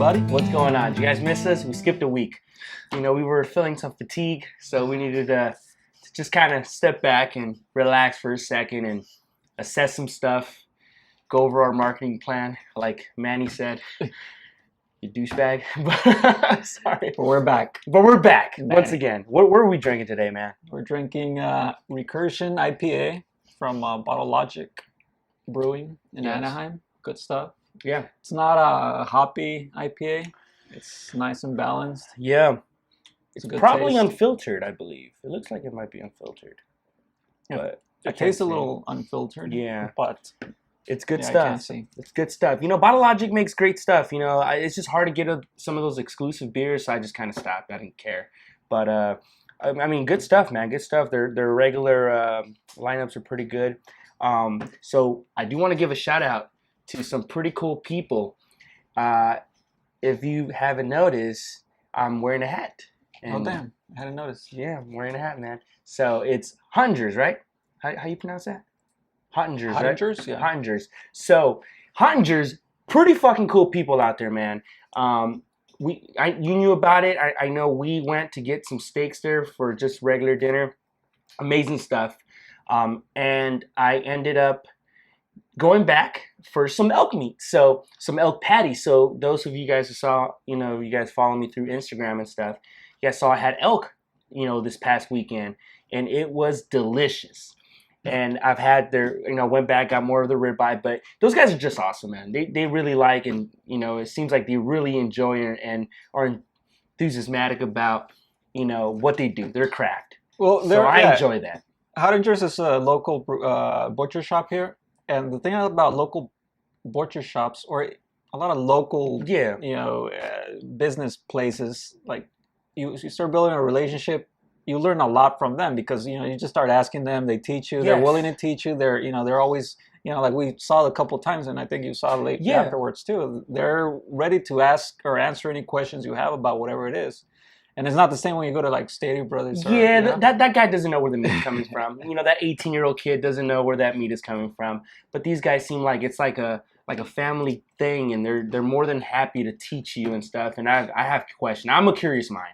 everybody. What's going on? Did you guys miss us? We skipped a week. You know, we were feeling some fatigue, so we needed to just kind of step back and relax for a second and assess some stuff, go over our marketing plan, like Manny said. You douchebag. Sorry. But we're back. But we're back once again. What are we drinking today, man? We're drinking Recursion IPA from Bottle Logic Brewing in Anaheim. Good stuff. Yeah. It's not a hoppy IPA. It's nice and balanced. Yeah. It's probably taste. Unfiltered, I believe. It looks like it might be unfiltered. Yeah. But It tastes a little unfiltered. Yeah. But it's good I stuff. can't see. It's good stuff. You know, Bottle Logic makes great stuff. You know, it's just hard to get some of those exclusive beers, so I just kind of stopped. I didn't care. But, I mean, good stuff, man. Good stuff. Their regular lineups are pretty good. So I do want to give a shout out to some pretty cool people. If you haven't noticed, I'm wearing a hat. And, oh, damn. I hadn't noticed. Yeah, I'm wearing a hat, man. So it's Hungers, right? How you pronounce that? Hungers, right? Hungers, yeah. Hungers. So Hungers, pretty fucking cool people out there, man. You knew about it. I know we went to get some steaks there for just regular dinner. Amazing stuff. And I ended up going back for some elk meat, so some elk patties. So those of you guys who saw, you guys follow me through Instagram and stuff, you guys saw I had elk, this past weekend, and it was delicious. And I've had went back, got more of the ribeye, but those guys are just awesome, man. They really like, and it seems like they really enjoy and are enthusiastic about, what they do, their craft. Well, so I enjoy that. Howdingers is a local butcher shop here. And the thing about local butcher shops, or a lot of local, business places, like you start building a relationship, you learn a lot from them because you just start asking them, they teach you, they're willing to teach you. They're always like we saw a couple times, and I think you saw late afterwards too. They're ready to ask or answer any questions you have about whatever it is. And it's not the same when you go to like Stadia Brothers. Or, that guy doesn't know where the meat's coming from. That 18-year-old kid doesn't know where that meat is coming from. But these guys seem like it's like a family thing, and they're more than happy to teach you and stuff. And I have a question. I'm a curious mind,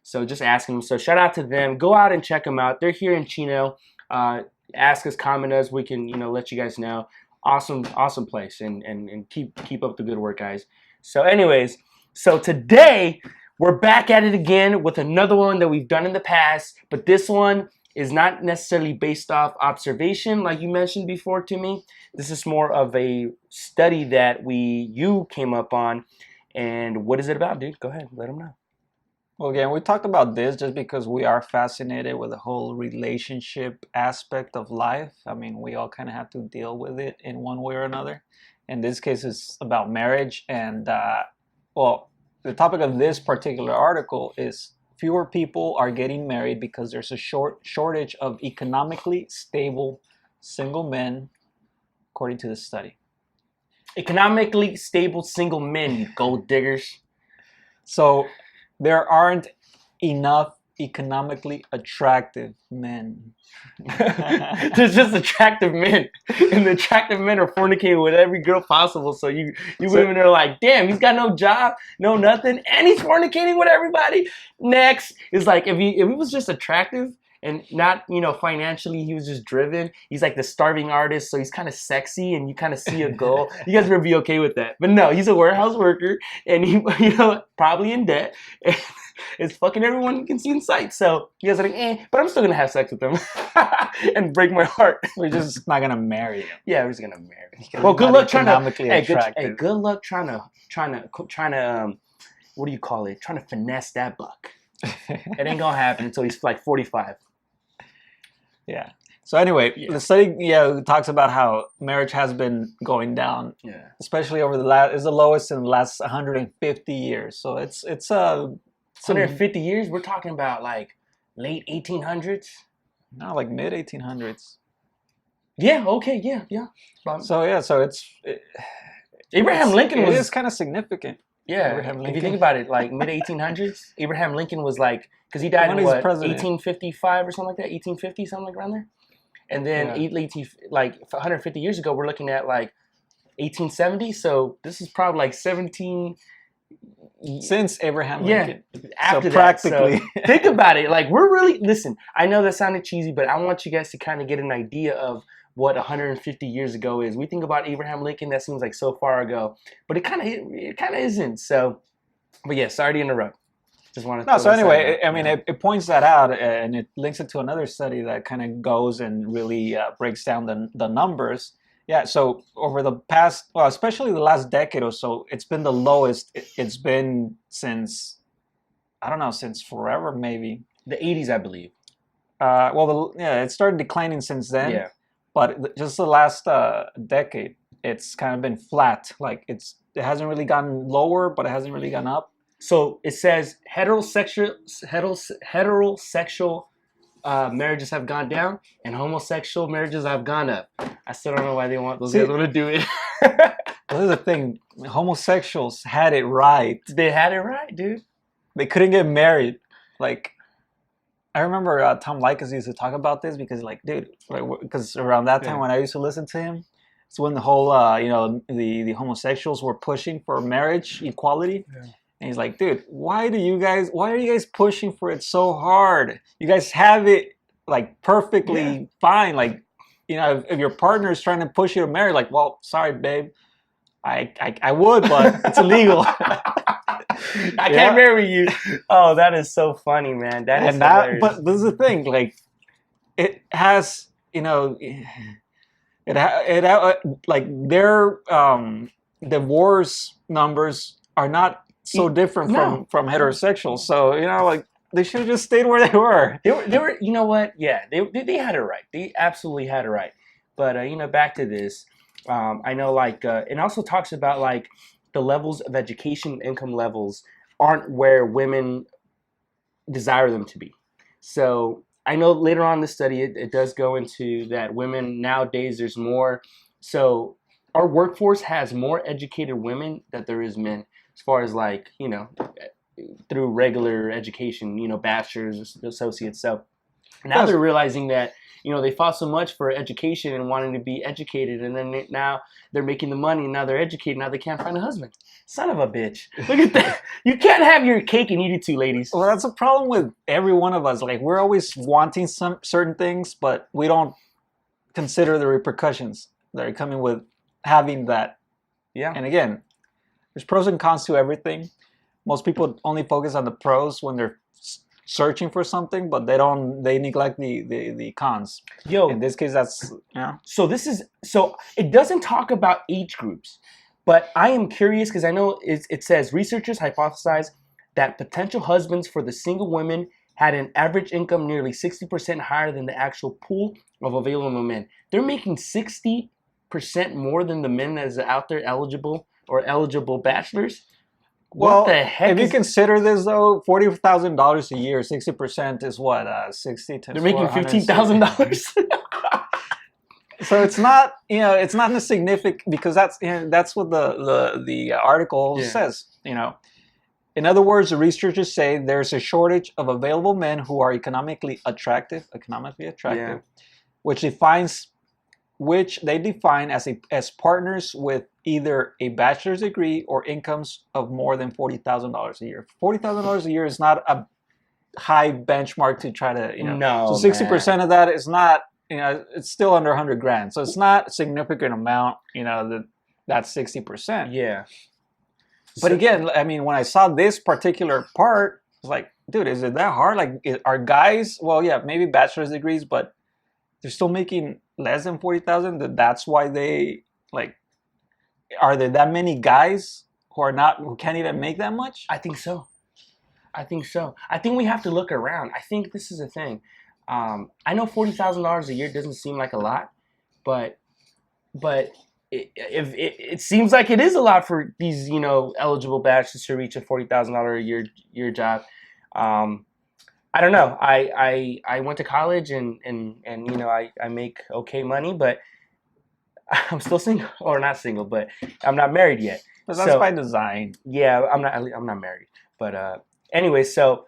so just asking them. So shout out to them. Go out and check them out. They're here in Chino. Ask us, comment us. We can let you guys know. Awesome place, and keep up the good work, guys. So anyways, so today we're back at it again with another one that we've done in the past, but this one is not necessarily based off observation like you mentioned before to me. This is more of a study that you came up on. And what is it about, dude? Go ahead, let them know. Well, again, we talked about this just because we are fascinated with the whole relationship aspect of life. I mean, we all kind of have to deal with it in one way or another. In this case, it's about marriage. And, the topic of this particular article is fewer people are getting married because there's a shortage of economically stable single men, according to the study. Economically stable single men, you gold diggers. So there aren't enough economically attractive men. There's just attractive men, and the attractive men are fornicating with every girl possible. So you women are like, damn, he's got no job, no nothing, and he's fornicating with everybody. Next is like, if he was just attractive and not financially, he was just driven. He's like the starving artist, so he's kind of sexy, and you kind of see a goal. You guys would be okay with that, but no, he's a warehouse worker, and he probably in debt. It's fucking everyone you can see in sight. So you guys are like, but I'm still gonna have sex with them and break my heart. We're just not gonna marry him. Yeah, we're just gonna marry him. Well, good luck trying to. Good luck trying to. What do you call it? Trying to finesse that buck. It ain't gonna happen until he's like 45. Yeah. So anyway, the study talks about how marriage has been going down. Yeah. Especially over is the lowest in the last 150 years. So it's 150 years. We're talking about like late 1800s. No, like mid 1800s. Yeah. Okay. Yeah. So it's Abraham Lincoln was. It is kind of significant. Yeah. If you think about it, like mid 1800s, Abraham Lincoln was like, because he died in what, 1855 or something like that, 1850, something like around there. And then 150 years ago, we're looking at like 1870. So this is probably like 17 Since Abraham Lincoln. After so practically. that. So think about it. Like, we're really, listen, I know that sounded cheesy, but I want you guys to kind of get an idea of what 150 years ago is. We think about Abraham Lincoln, that seems like so far ago, but it kind of isn't. So, but yeah, sorry to interrupt. Just want to. No, so anyway, I mean, it points that out, and it links it to another study that kind of goes and really breaks down the numbers. Yeah, so over the past, well, especially the last decade or so, it's been the lowest it's been since, I don't know, since forever, maybe. The 80s, I believe. It started declining since then. Yeah. But just the last decade, it's kind of been flat. Like it hasn't really gone lower, but it hasn't really gone up. So it says heterosexual marriages have gone down, and homosexual marriages have gone up. I still don't know why they want those guys want to do it. Well, here's the thing: homosexuals had it right. They had it right, dude. They couldn't get married. Like, I remember Tom Likas used to talk about this because, like, dude, because around that time when I used to listen to him, it's when the whole, the homosexuals were pushing for marriage equality. Yeah. And he's like, dude, why are you guys pushing for it so hard? You guys have it like perfectly fine. Like, if your partner is trying to push you to marry, like, well, sorry, babe, I would, but it's illegal. I can't marry you. Oh, that is so funny, man. But this is the thing, like, it has, like their divorce numbers are not so different from heterosexuals. So, like, they should have just stayed where they were. They were, you know what? Yeah, they had it right. They absolutely had it right. But, back to this, I know, like, it also talks about, like, the levels of education, income levels aren't where women desire them to be. So I know later on in the study, it does go into that women nowadays, there's more. So our workforce has more educated women than there is men, as far as, like, through regular education, bachelor's, associates. So now they're realizing that, they fought so much for education and wanting to be educated, and then now they're making the money, and now they're educated, now they can't find a husband. Son of a bitch. Look at that. You can't have your cake and eat it too, ladies. Well, that's a problem with every one of us. Like, we're always wanting some certain things, but we don't consider the repercussions that are coming with having that. Yeah. And again, there's pros and cons to everything. Most people only focus on the pros when they're searching for something, but they neglect the cons. Yo, in this case, that's So it doesn't talk about age groups, but I am curious because I know it says researchers hypothesize that potential husbands for the single women had an average income nearly 60% higher than the actual pool of available men. They're making 60% more than the men that is out there eligible bachelors. What the heck? If you consider this, though, $40,000 a year, 60% is what? 60 times. They're making $15,000. So it's not, it's not insignificant, because that's what the article says. In other words, the researchers say there's a shortage of available men who are economically attractive, which they define as partners with either a bachelor's degree or incomes of more than $40,000 a year. $40,000 a year is not a high benchmark to try to, No, so 60% of that is not, it's still under 100 grand. So it's not a significant amount, that's 60%. Yeah. But again, I mean, when I saw this particular part, I was like, dude, is it that hard? Like, are guys, well, yeah, maybe bachelor's degrees, but they're still making less than 40,000. That's why they, like, are there that many guys who can't even make that much? I think so. I think we have to look around. I think this is a thing. I know $40,000 a year doesn't seem like a lot, but it seems like it is a lot for these, eligible bachelors to reach a $40,000 a year job. I don't know. I went to college and I make okay money, but I'm still single, or not single, but I'm not married yet. But that's by design. Yeah, I'm not married. But anyway, so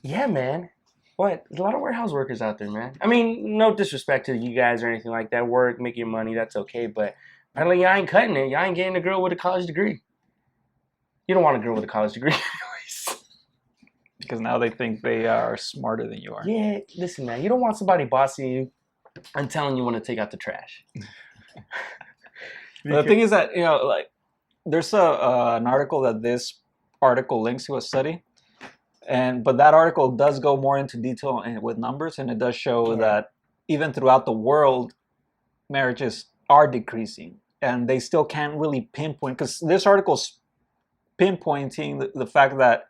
yeah, man. What? There's a lot of warehouse workers out there, man. I mean, no disrespect to you guys or anything like that. Work, make your money, that's okay. But apparently, y'all ain't cutting it. Y'all ain't getting a girl with a college degree. You don't want a girl with a college degree anyways. Because now they think they are smarter than you are. Yeah, listen, man. You don't want somebody bossing you and telling you when to take out the trash. The thing is that, like, there's an article that this article links to a study, but that article does go more into detail with numbers, and it does show that even throughout the world, marriages are decreasing, and they still can't really pinpoint, because this article's pinpointing the fact that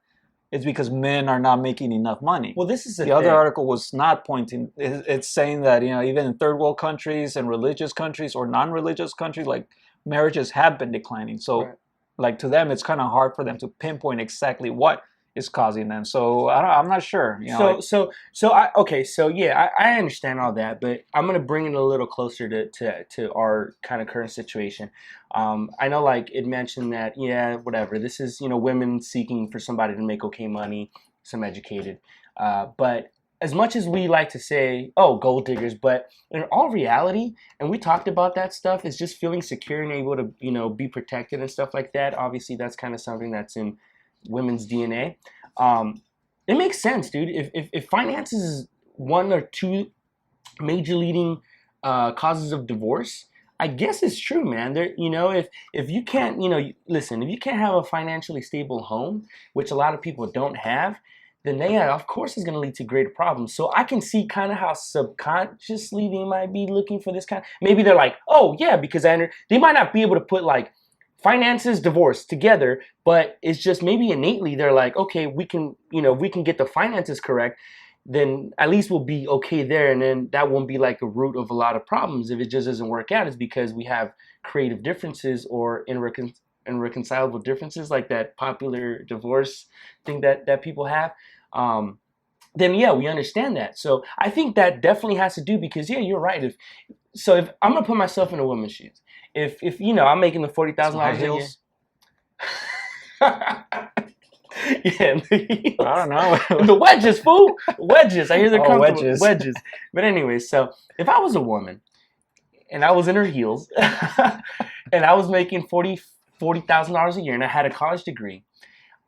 it's because men are not making enough money. Well, this is the other article was not pointing. It's saying that even in third world countries and religious countries or non-religious countries, like, marriages have been declining. So, like, to them, it's kind of hard for them to pinpoint exactly what is causing them. So I'm not sure. I understand all that, but I'm gonna bring it a little closer to our kind of current situation. I know, like, it mentioned that whatever, this is women seeking for somebody to make okay money, some educated, but as much as we like to say, oh, gold diggers, but in all reality, and we talked about that stuff, is just feeling secure and able to be protected and stuff like that. Obviously, that's kind of something that's in women's DNA. It makes sense, dude. If finances is one or two major leading causes of divorce, I guess it's true, man. There, if you can't, listen, if you can't have a financially stable home, which a lot of people don't have, then of course, it's going to lead to greater problems. So I can see kind of how subconsciously they might be looking for this kind. Maybe they're like, oh yeah, because they might not be able to put like finances, divorce together, but it's just maybe innately they're like, okay, we can get the finances correct, then at least we'll be okay there, and then that won't be like a root of a lot of problems. If it just doesn't work out, it's because we have creative differences or irreconcilable differences, like that popular divorce thing that people have. Then we understand that. So I think that definitely has to do, because you're right. If I'm gonna put myself in a woman's shoes, if I'm making the $40,000 a year. Yeah, I don't know. The wedges, fool. Wedges. I hear they're comfortable. Wedges. But anyway, so if I was a woman and I was in her heels and I was making $40,000 a year and I had a college degree,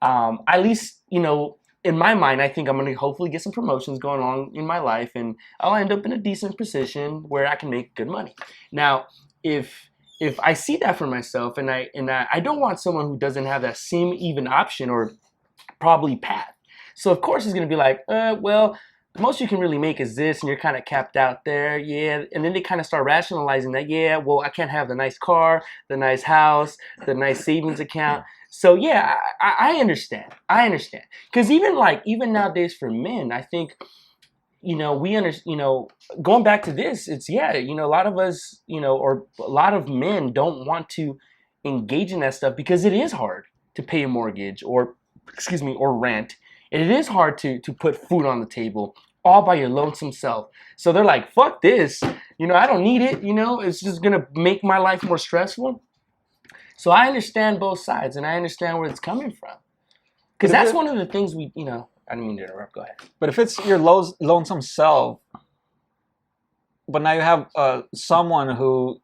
at least, in my mind, I think I'm going to hopefully get some promotions going on in my life, and I'll end up in a decent position where I can make good money. Now, if I see that for myself, and I don't want someone who doesn't have that same even option or probably path. So of course it's going to be like, well, the most you can really make is this, and you're kind of capped out there, and then they kind of start rationalizing that, well, I can't have the nice car, the nice house, the nice savings account. So I understand, because even nowadays for men, I think, going back to this, it's a lot of us, or a lot of men don't want to engage in that stuff because it is hard to pay a mortgage or rent. And it is hard to put food on the table all by your lonesome self. So they're like, fuck this, I don't need it, it's just gonna make my life more stressful. So I understand both sides, and I understand where it's coming from. Because that's one of the things I didn't mean to interrupt, go ahead. But if it's your lonesome self, but now you have someone who,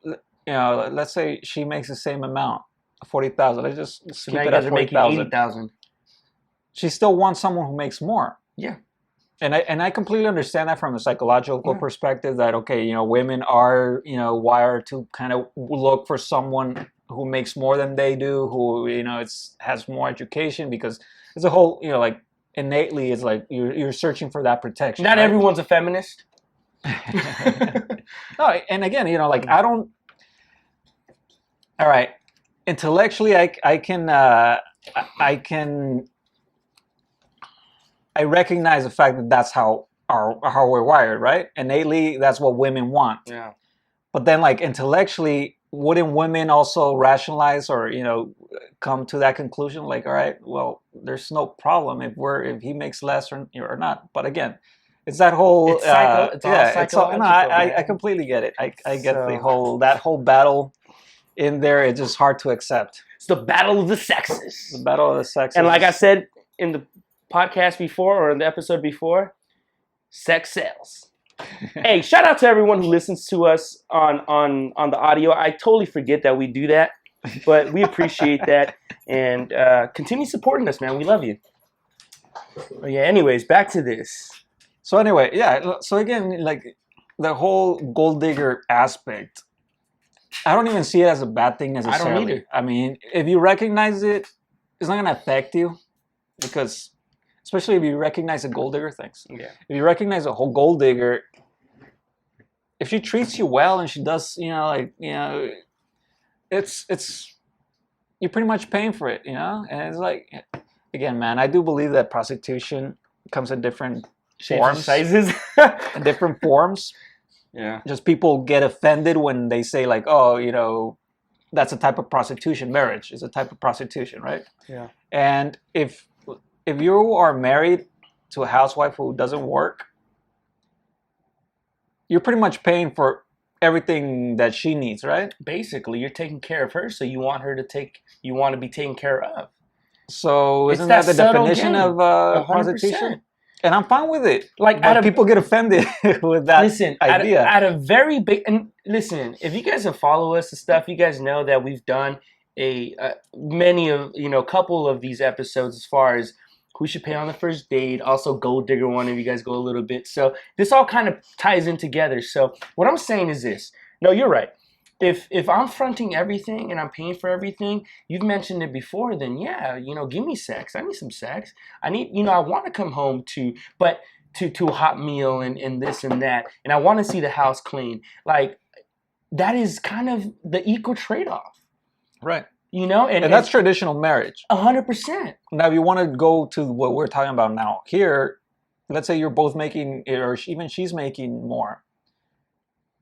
let's say she makes the same amount, 40,000. Let's just keep it at 40,000. 80,000. She still wants someone who makes more. Yeah. And I completely understand that from a psychological perspective, that, okay, women are, wired to kind of look for someone who makes more than they do, who, has more education, because it's a whole, like, innately, it's like you're searching for that protection. Not everyone's a feminist. No, and again, I don't. All right, intellectually, I recognize the fact that that's how we're wired, right? Innately, that's what women want. Yeah. But then, like, intellectually, wouldn't women also rationalize or come to that conclusion? Like, all right, well, there's no problem if he makes less or not. But again, it's that whole it's all psychological. I completely get it. I get that whole battle in there. It's just hard to accept. It's the battle of the sexes. The battle of the sexes. And like I said in the podcast before, or in the episode before, sex sells. Hey, shout out to everyone who listens to us on the audio. I totally forget that we do that. But we appreciate that, and continue supporting us, man. We love you. But yeah. Anyways, back to this. So anyway, yeah. So again, like the whole gold digger aspect, I don't even see it as a bad thing necessarily. I don't either. I mean, if you recognize it, it's not gonna affect you because, especially if you recognize a gold digger, things. Yeah. If you recognize a whole gold digger, if she treats you well and she does, it's you're pretty much paying for it, and it's like, again, man, I do believe that prostitution comes in different forms, sizes, in different forms. Yeah. Just people get offended when they say like, oh, that's a type of prostitution. Marriage is a type of prostitution, right? Yeah. And if you are married to a housewife who doesn't work, you're pretty much paying for everything that she needs, right? Basically, you're taking care of her, so you want to be taken care of. So isn't that the definition of prostitution? And I'm fine with it. But people get offended with that idea. At a very big, and listen, if you guys have followed us and stuff, you guys know that we've done a couple of these episodes as far as who should pay on the first date, also gold digger one if you guys go a little bit. So this all kind of ties in together. So what I'm saying is this. No, you're right. If I'm fronting everything and I'm paying for everything, you've mentioned it before, then yeah, give me sex. I need some sex. I need, I want to come home to a hot meal and this and that. And I want to see the house clean. Like, that is kind of the equal trade-off. Right. And that's traditional marriage. 100%. Now, if you want to go to what we're talking about now, here, let's say you're both making, or even she's making more.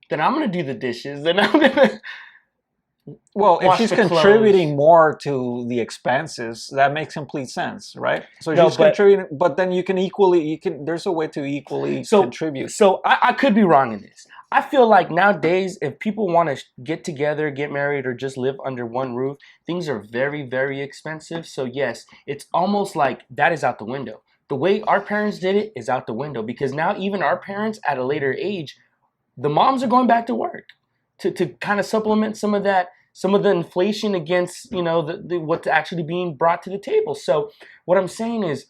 Then I'm going to do the dishes. Then I'm going to if she's contributing more to the expenses, that makes complete sense, right? So she's contributing, but then there's a way to equally contribute. So I could be wrong in this. I feel like nowadays, if people want to get together, get married, or just live under one roof, things are very, very expensive. So yes, it's almost like that is out the window. The way our parents did it is out the window, because now even our parents at a later age, the moms are going back to work to kind of supplement some of the inflation against, what's actually being brought to the table. So what I'm saying is,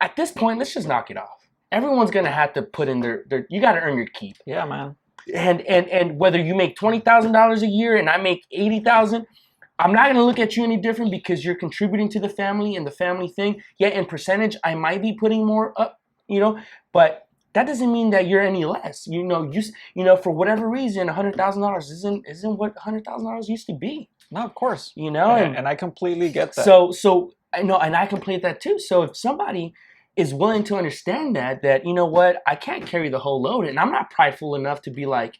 at this point, let's just knock it off. Everyone's going to have to put in their you got to earn your keep. Yeah, man. And whether you make $20,000 a year and I make $80,000, I'm not going to look at you any different because you're contributing to the family and the family thing. Yeah, in percentage, I might be putting more up, but that doesn't mean that you're any less. For whatever reason, $100,000 isn't what $100,000 used to be. No, of course. And I completely get that. So I know, and I complete that too. So if somebody is willing to understand that I can't carry the whole load, and I'm not prideful enough to be like,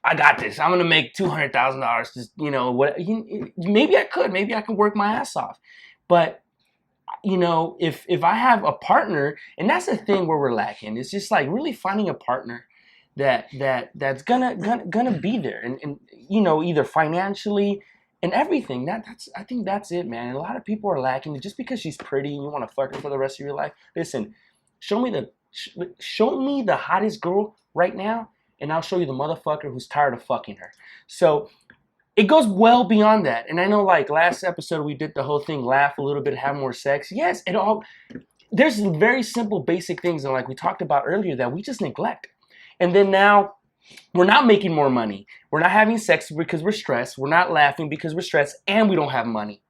I got this. I'm gonna make $200,000. Just maybe I could. Maybe I can work my ass off, but. If I have a partner, and that's the thing where we're lacking, it's just like really finding a partner that's gonna be there and either financially and everything. I think that's it, man. And a lot of people are lacking just because she's pretty and you want to fuck her for the rest of your life. Listen, show me the hottest girl right now, and I'll show you the motherfucker who's tired of fucking her. So. It goes well beyond that. And I know, like, last episode we did the whole thing, laugh a little bit, have more sex. Yes, there's very simple, basic things, and like we talked about earlier, that we just neglect. And then now, we're not making more money. We're not having sex because we're stressed. We're not laughing because we're stressed, and we don't have money.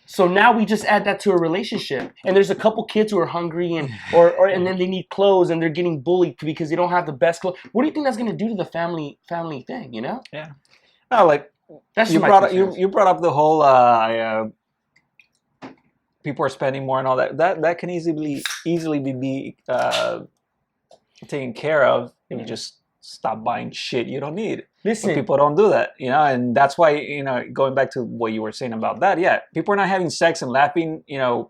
So now we just add that to a relationship. And there's a couple kids who are hungry and then they need clothes and they're getting bullied because they don't have the best clothes. What do you think that's going to do to the family thing, Yeah. No, like that's you brought up the whole people are spending more and all that. That can easily be taken care of if you just stop buying shit you don't need. Listen, but people don't do that, and that's why going back to what you were saying about that. Yeah, people are not having sex and laughing,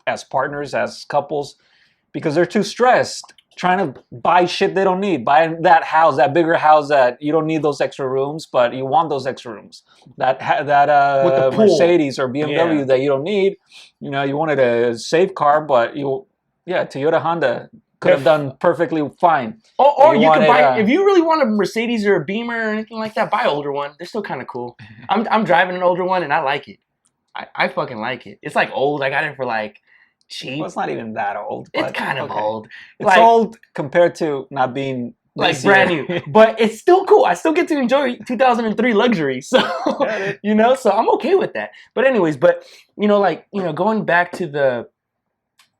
as partners, as couples, because they're too stressed. Trying to buy shit they don't need. Buy that house, that bigger house that you don't need those extra rooms, but you want those extra rooms. That Mercedes or BMW that you don't need. You wanted a safe car, but Toyota, Honda, could have done perfectly fine. Or you can buy, if you really want a Mercedes or a Beamer or anything like that, buy an older one. They're still kind of cool. I'm driving an older one and I like it. I fucking like it. It's like old. I got it for like cheap. Well, it's not even that old. But it's kind of old. It's like, old compared to not being like brand new, but it's still cool. I still get to enjoy 2003 luxury. So you know, so I'm okay with that. But anyways, going back to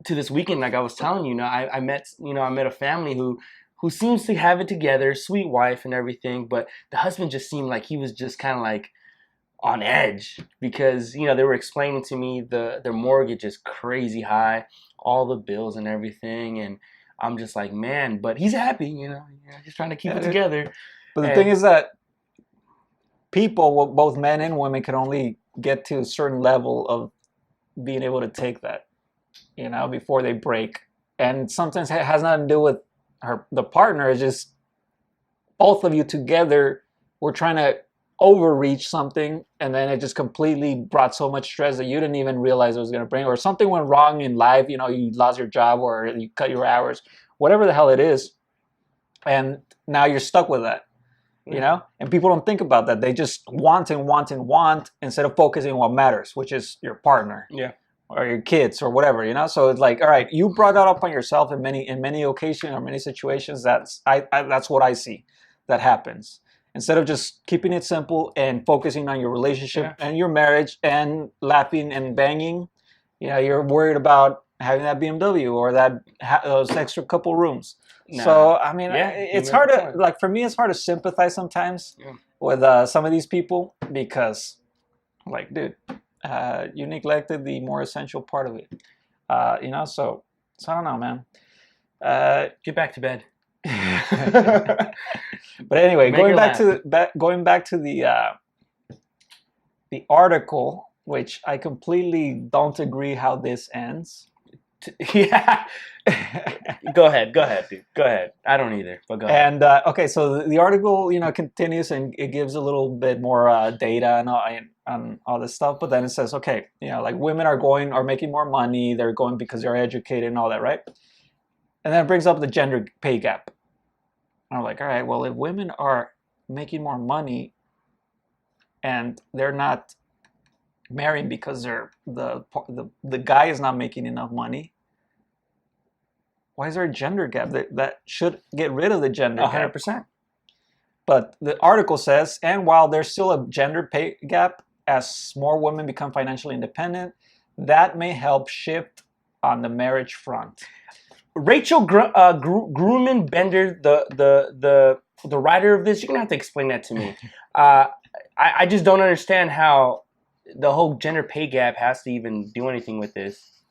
this weekend, like I was telling you, I met a family who seems to have it together, sweet wife and everything, but the husband just seemed like he was just kind of like on edge because they were explaining to me their mortgage is crazy high, all the bills and everything, and I'm just like, man, but he's happy, just trying to keep it together. But the thing is that people, both men and women, can only get to a certain level of being able to take that, before they break. And sometimes it has nothing to do with the partner. It's just both of you together were trying to overreach something, and then it just completely brought so much stress that you didn't even realize it was going to bring, or something went wrong in life, you lost your job or you cut your hours, whatever the hell it is, and now you're stuck with that, and people don't think about that. They just want and want and want instead of focusing on what matters, which is your partner, or your kids or whatever, so it's like, all right, you brought that up on yourself in many occasions or many situations. That's what I see that happens. Instead of just keeping it simple and focusing on your relationship and your marriage and laughing and banging, you're worried about having that BMW or those extra couple rooms. Nah. So, I mean, it's hard to, like, for me, it's hard to sympathize sometimes with some of these people because, like, dude, you neglected the more essential part of it. So I don't know, man. Get back to bed. But anyway, going back to the article, which I completely don't agree how this ends. Yeah. Go ahead, dude. Go ahead. I don't either, but go ahead. And okay, so the article, continues and it gives a little bit more data and all this stuff, but then it says, okay, like women are making more money, they're going because they're educated and all that, right? And then it brings up the gender pay gap. And I'm like, all right, well, if women are making more money and they're not marrying because the guy is not making enough money, why is there a gender gap? That should get rid of the gender gap. 100%. But the article says, and while there's still a gender pay gap, as more women become financially independent, that may help shift on the marriage front. Rachel Grumman Bender, the writer of this, you're gonna have to explain that to me. I just don't understand how the whole gender pay gap has to even do anything with this.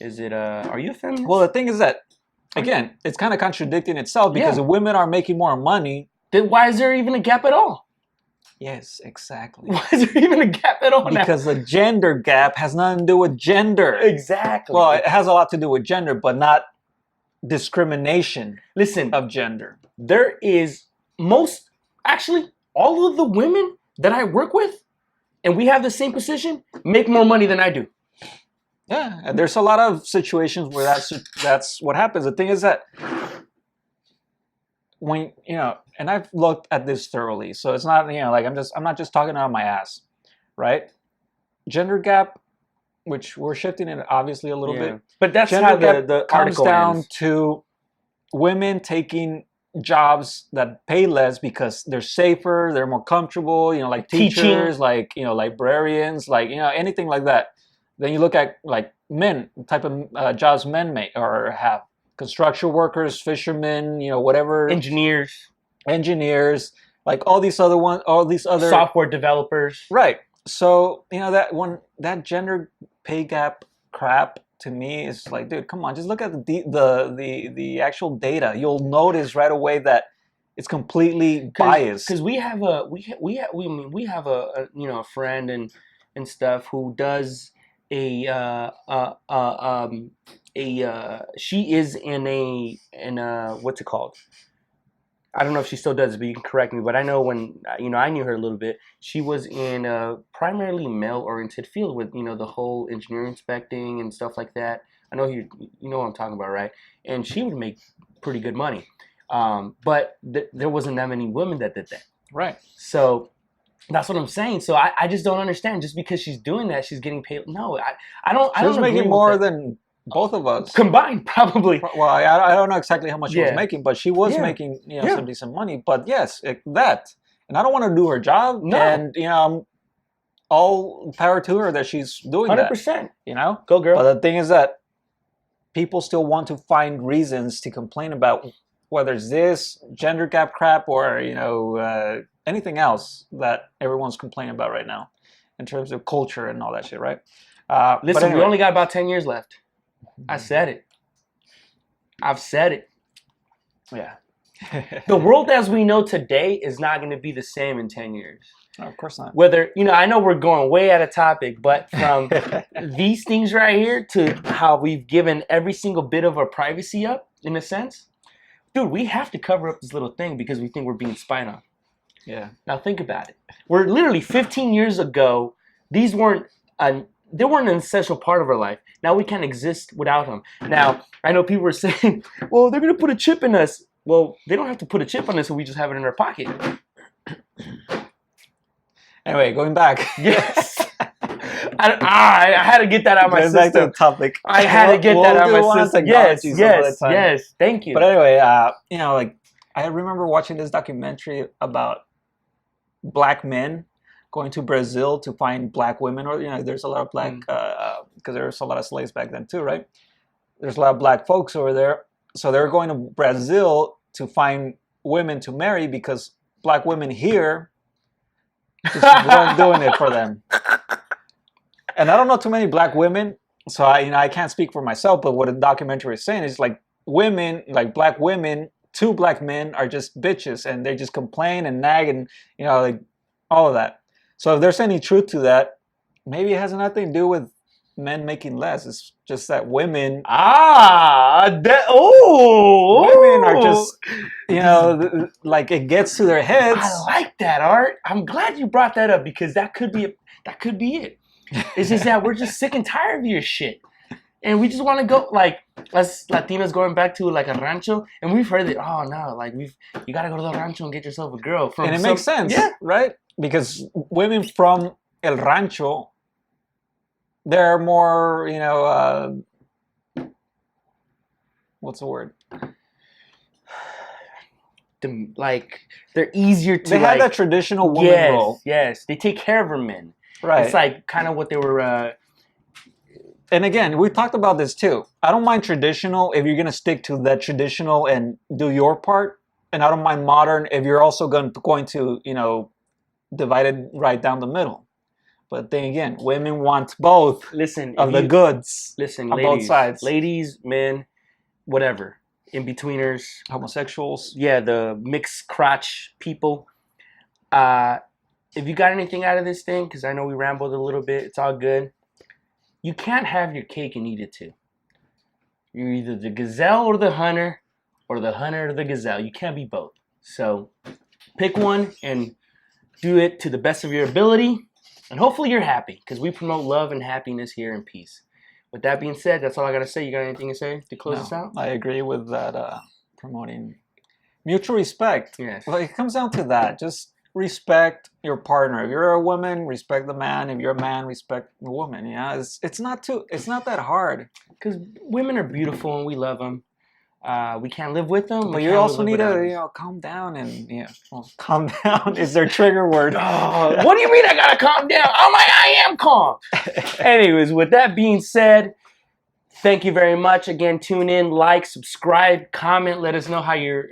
Is it are you a feminist? Well, the thing is that, again, it's kind of contradicting itself because if women are making more money, then why is there even a gap at all? Yes, exactly. Why is there even a gap at all now? Because the gender gap has nothing to do with gender. Exactly. Well, it has a lot to do with gender, but not discrimination. Listen, of gender. There is actually all of the women that I work with, and we have the same position, make more money than I do. Yeah, and there's a lot of situations where that's what happens. The thing is that when and I've looked at this thoroughly, so it's not like I'm not just talking out of my ass, right? Gender gap, which we're shifting it obviously a little bit, but that's gender how gap the comes down ends. To women taking jobs that pay less because they're safer, they're more comfortable, like teachers, like librarians, like anything like that. Then you look at like men, the type of jobs men make or have. Construction workers, fishermen, whatever. Engineers, like all these other software developers. Right. So, that gender pay gap crap to me is like, dude, come on, just look at the actual data. You'll notice right away that it's completely biased. Because we have a friend and stuff who does she is in a what's it called? I don't know if she still does it, but you can correct me. But I know when I knew her a little bit, she was in a primarily male-oriented field with the whole engineering inspecting and stuff like that. I know you know what I'm talking about, right? And she would make pretty good money. But there wasn't that many women that did that. Right. So that's what I'm saying. So I just don't understand. Just because she's doing that, she's getting paid. No, I don't. She was making more than both of us combined, probably. Well, I don't know exactly how much she was making, but she was making some decent money. But yes, that, and I don't want to do her job. No. And I'm all power to her that she's doing 100%. that. You know, go girl. But the thing is that people still want to find reasons to complain about whether it's this gender gap crap or anything else that everyone's complaining about right now in terms of culture and all that shit, right? Listen, anyway. We only got about 10 years left. I said it. I've said it. Yeah. The world as we know today is not going to be the same in 10 years. No, of course not. Whether, I know we're going way out of topic, but from these things right here to how we've given every single bit of our privacy up, in a sense, dude, we have to cover up this little thing because we think we're being spied on. Yeah. Now think about it. We're literally 15 years ago, they weren't an essential part of our life. Now we can't exist without them. Now, I know people are saying, well, they're going to put a chip in us. Well, they don't have to put a chip on us if we just have it in our pocket. Anyway, going back. Yes. I had to get that out of my system. Back to the topic. I had to get that out of my system. Yes. Thank you. But anyway, I remember watching this documentary about black men going to Brazil to find black women, or there's a lot of black because there's a lot of slaves back then too, right? There's a lot of black folks over there, so they're going to Brazil to find women to marry because black women here just weren't doing it for them. And I don't know too many black women, so I can't speak for myself. But what the documentary is saying is like women, like black women, to black men are just bitches, and they just complain and nag and like all of that. So if there's any truth to that, maybe it has nothing to do with men making less. It's just that women. Women are just like it gets to their heads. I like that, Art. I'm glad you brought that up because that could be it. It's just that we're just sick and tired of your shit. And we just want to go, like, us Latinos going back to, like, a rancho. And we've heard that, oh, no, like, you got to go to the rancho and get yourself a girl. And it makes sense, right? Because women from El Rancho, they're more, what's the word? They're easier to, They have that traditional woman role. Yes, they take care of her men. Right. It's like kind of what they were... And again, we talked about this too. I don't mind traditional if you're going to stick to that traditional and do your part. And I don't mind modern if you're also going to, divide it right down the middle. But then again, women want both of the goods on ladies, both sides. Ladies, men, whatever. In-betweeners. Homosexuals. Yeah, the mixed crotch people. If you got anything out of this thing, because I know we rambled a little bit, it's all good. You can't have your cake and eat it too. You're either the gazelle or the hunter or the gazelle. You can't be both. So pick one and do it to the best of your ability. And hopefully you're happy because we promote love and happiness here and peace. With that being said, that's all I got to say. You got anything to say to close this out? I agree with that, promoting mutual respect. Yes. Well, it comes down to that. Just respect your partner. If you're a woman, respect the man. If you're a man, respect the woman. It's not that hard. Because women are beautiful and we love them. We can't live with them. But you also need to calm down and calm down is their trigger word. What do you mean I gotta calm down? I am calm. Anyways, with that being said, thank you very much. Again, tune in, like, subscribe, comment. Let us know how you're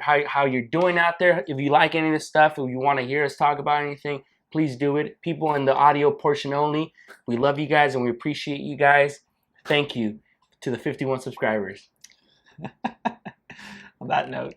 doing out there. If you like any of this stuff, if you want to hear us talk about anything, please do it. People in the audio portion only, we love you guys and we appreciate you guys. Thank you to the 51 subscribers. On that note.